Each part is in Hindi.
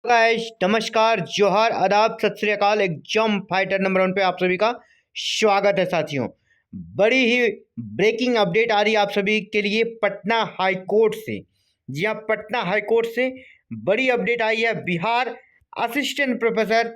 गाइस नमस्कार जोहार आदाब सत श्री अकाल। एग्जाम फाइटर नंबर 1 पे आप सभी का स्वागत है साथियों। बड़ी ही ब्रेकिंग अपडेट आ रही है आप सभी के लिए पटना हाई कोर्ट से। जी हाँ, पटना हाई कोर्ट से बड़ी अपडेट आई है बिहार असिस्टेंट प्रोफेसर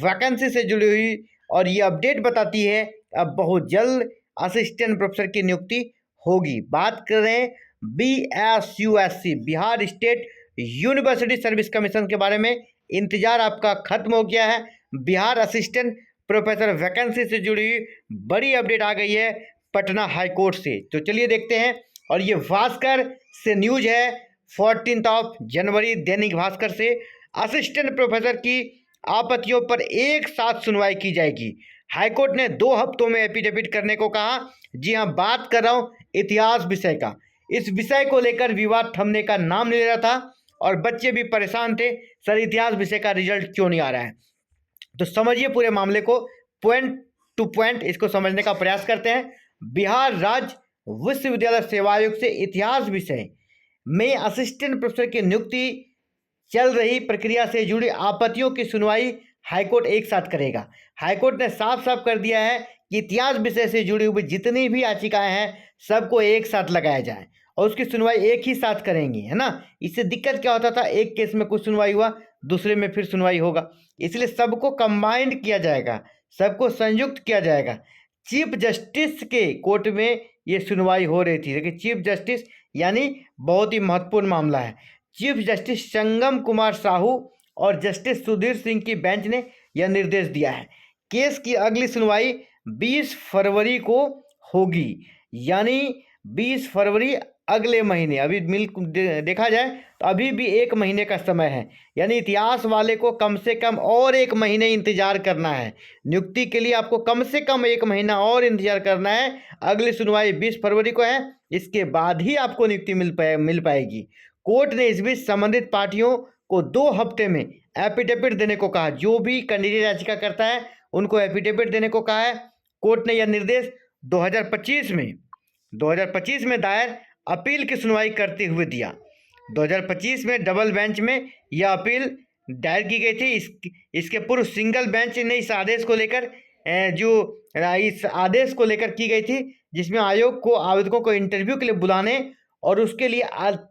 वैकेंसी से जुड़ी हुई, और ये अपडेट बताती है अब बहुत जल्द असिस्टेंट प्रोफेसर की नियुक्ति होगी। बात कर रहे हैं BSUSC Bihar state university service commission के बारे में। इंतजार आपका खत्म हो गया है। बिहार असिस्टेंट प्रोफेसर वैकेंसी से जुड़ी बड़ी अपडेट आ गई है पटना हाई कोर्ट से। तो चलिए देखते हैं। और ये भास्कर से न्यूज है 14 जनवरी, दैनिक भास्कर से। असिस्टेंट प्रोफेसर की आपत्तियों पर एक साथ सुनवाई की जाएगी। हाईकोर्ट ने 2 हफ्तों में एफिडेविट करने को कहा। जी हाँ, बात कर रहा हूँ इतिहास विषय का। इस विषय को लेकर विवाद थमने का नाम नहीं ले रहा था और बच्चे भी परेशान थे, सर इतिहास विषय का रिजल्ट क्यों नहीं आ रहा है। तो समझिए पूरे मामले को, पॉइंट टू पॉइंट इसको समझने का प्रयास करते हैं। बिहार राज्य विश्वविद्यालय सेवा आयोग से इतिहास विषय में असिस्टेंट प्रोफेसर की नियुक्ति चल रही प्रक्रिया से जुड़ी आपत्तियों की सुनवाई हाईकोर्ट एक साथ करेगा। हाईकोर्ट ने साफ साफ कर दिया है कि इतिहास विषय से जुड़ी हुई जितनी भी याचिकाएं हैं सबको एक साथ लगाया जाए और उसकी सुनवाई एक ही साथ करेंगी, है ना। इससे दिक्कत क्या होता था, एक केस में कुछ सुनवाई हुआ, दूसरे में फिर सुनवाई होगा, इसलिए सबको कंबाइंड किया जाएगा, सबको संयुक्त किया जाएगा। चीफ जस्टिस के कोर्ट में ये सुनवाई हो रही थी। देखिए, चीफ जस्टिस यानी बहुत ही महत्वपूर्ण मामला है। चीफ जस्टिस संगम कुमार साहू और जस्टिस सुधीर सिंह की बेंच ने यह निर्देश दिया है। केस की अगली सुनवाई 20 फरवरी को होगी, यानी 20 फरवरी अगले महीने। अभी देखा जाए तो अभी भी 1 महीने का समय है, यानी इतिहास वाले को कम से कम और 1 महीने इंतजार करना है। नियुक्ति के लिए आपको कम से कम 1 महीना और इंतजार करना है। अगली सुनवाई 20 फरवरी को है, इसके बाद ही आपको नियुक्ति मिल पाएगी। कोर्ट ने इस बीच संबंधित पार्टियों को 2 हफ्ते में एफिडेविट देने को कहा। जो भी कैंडिडेट याचिका करता है उनको एफिडेविट देने को कहा है। कोर्ट ने यह निर्देश 2025 में दायर अपील की सुनवाई करते हुए दिया। 2025 में डबल बेंच में यह अपील दायर की गई थी। इसके पूर्व सिंगल बेंच ने इस आदेश को लेकर की गई थी, जिसमें आयोग को आवेदकों को इंटरव्यू के लिए बुलाने और उसके लिए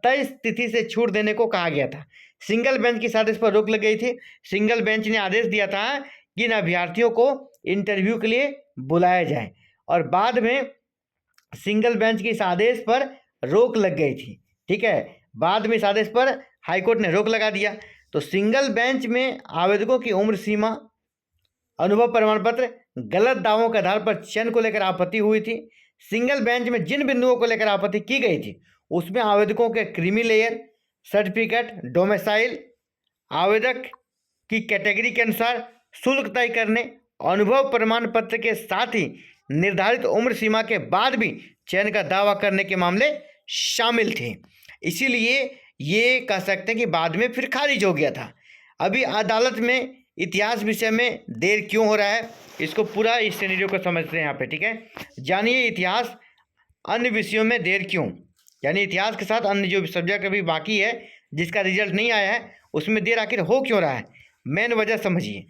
तय तिथि से छूट देने को कहा गया था। सिंगल बेंच की इस आदेश पर रोक लग गई थी। सिंगल बेंच ने आदेश दिया था कि इन अभ्यर्थियों को इंटरव्यू के लिए बुलाया जाए, और बाद में सिंगल बेंच के इस आदेश पर रोक लग गई थी। ठीक है, बाद में इस आदेश पर हाईकोर्ट ने रोक लगा दिया। तो सिंगल बेंच में आवेदकों की उम्र सीमा, अनुभव प्रमाण पत्र, गलत दावों के आधार पर चयन को लेकर आपत्ति हुई थी। सिंगल बेंच में जिन बिंदुओं को लेकर आपत्ति की गई थी उसमें आवेदकों के क्रीमी लेयर, सर्टिफिकेट, डोमिसाइल, आवेदक की कैटेगरी के अनुसार शुल्क तय करने, अनुभव प्रमाण पत्र के साथ ही निर्धारित उम्र सीमा के बाद भी चयन का दावा करने के मामले शामिल थे। इसीलिए ये कह सकते हैं कि बाद में फिर खारिज हो गया था। अभी अदालत में इतिहास विषय में देर क्यों हो रहा है, इसको पूरा इस सिनेरियो को समझते हैं यहाँ पे। ठीक है, जानिए इतिहास अन्य विषयों में देर क्यों, यानी इतिहास के साथ अन्य जो सब्जेक्ट अभी बाकी है जिसका रिजल्ट नहीं आया है उसमें देर आखिर हो क्यों रहा है। मेन वजह समझिए।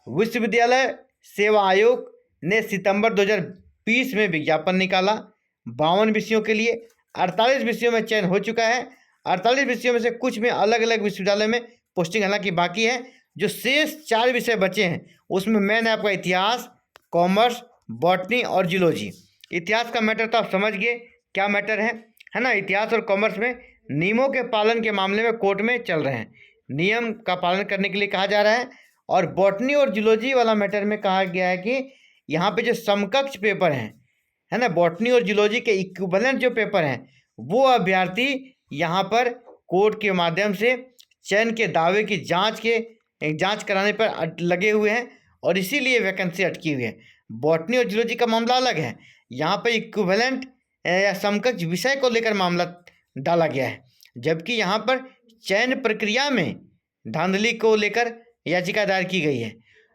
विश्वविद्यालय सेवा आयोग ने सितंबर 2020 में विज्ञापन निकाला। 52 विषयों के लिए 48 विषयों में चयन हो चुका है। 48 विषयों में से कुछ में अलग अलग विश्वविद्यालय में पोस्टिंग हालांकि बाकी है। जो शेष 4 विषय बचे हैं उसमें मैंने आपका इतिहास, कॉमर्स, बॉटनी और जूलॉजी। इतिहास का मैटर तो आप समझ गए क्या मैटर है ना। इतिहास और कॉमर्स में नियमों के पालन के मामले में कोर्ट में चल रहे हैं, नियम का पालन करने के लिए कहा जा रहा है। और बॉटनी और जूलॉजी वाला मैटर में कहा गया है कि यहाँ पे जो समकक्ष पेपर हैं, है ना, बॉटनी और जूलॉजी के इक्विवेलेंट जो पेपर हैं वो अभ्यर्थी यहाँ पर कोर्ट के माध्यम से चयन के दावे की जांच कराने पर लगे हुए हैं, और इसीलिए वैकेंसी अटकी हुई है। बॉटनी और जूलॉजी का मामला अलग है, यहाँ पर इक्विवेलेंट या समकक्ष विषय को लेकर मामला डाला गया है, जबकि यहाँ पर चयन प्रक्रिया में धांधली को लेकर याचिका दायर की गई है।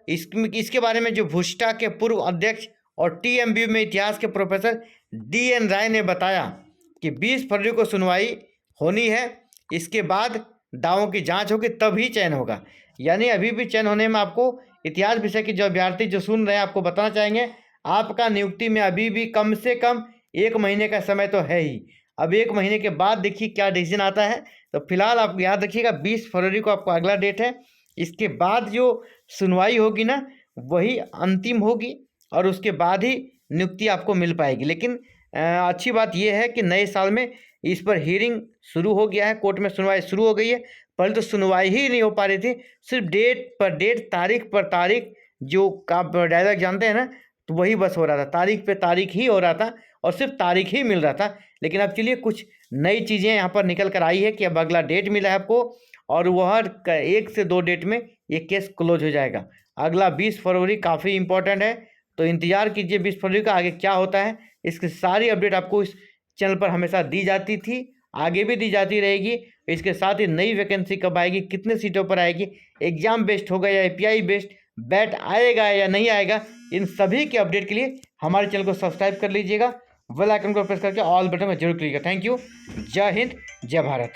इसके बारे में जो भुस्टा के पूर्व अध्यक्ष और TMBU में इतिहास के प्रोफेसर DN राय ने बताया कि 20 फरवरी को सुनवाई होनी है। इसके बाद दावों की जांच होगी तभी चयन होगा। यानी अभी भी चयन होने में आपको इतिहास विषय के जो अभ्यर्थी जो सुन रहे हैं आपको बताना चाहेंगे, आपका नियुक्ति में अभी भी कम से कम 1 महीने का समय तो है ही। अब 1 महीने के बाद देखिए क्या डिसीजन आता है। तो फिलहाल आप याद रखिएगा 20 फरवरी को आपको अगला डेट है। इसके बाद जो सुनवाई होगी ना वही अंतिम होगी और उसके बाद ही नियुक्ति आपको मिल पाएगी। लेकिन अच्छी बात यह है कि नए साल में इस पर हियरिंग शुरू हो गया है, कोर्ट में सुनवाई शुरू हो गई है। पहले तो सुनवाई ही नहीं हो पा रही थी, सिर्फ डेट पर डेट, तारीख पर तारीख, जो आप डायलॉग जानते हैं ना, तो वही बस हो रहा था, तारीख पे तारीख ही हो रहा था और सिर्फ तारीख ही मिल रहा था। लेकिन अब चलिए कुछ नई चीज़ें यहाँ पर निकल कर आई है कि अब अगला डेट मिला है आपको और वह 1 से 2 डेट में ये केस क्लोज हो जाएगा। अगला 20 फरवरी काफ़ी इंपॉर्टेंट है, तो इंतज़ार कीजिए 20 फरवरी का आगे क्या होता है। इसकी सारी अपडेट आपको इस चैनल पर हमेशा दी जाती थी, आगे भी दी जाती रहेगी। इसके साथ ही नई वैकेंसी कब आएगी, कितने सीटों पर आएगी, एग्जाम बेस्ड होगा या एपीआई बेस्ड, बैट आएगा या नहीं आएगा, इन सभी के अपडेट के लिए हमारे चैनल को सब्सक्राइब कर लीजिएगा, बेल आइकन को प्रेस करके ऑल बटन में जरूर क्लिक करें। Thank you. जय हिंद, जय भारत।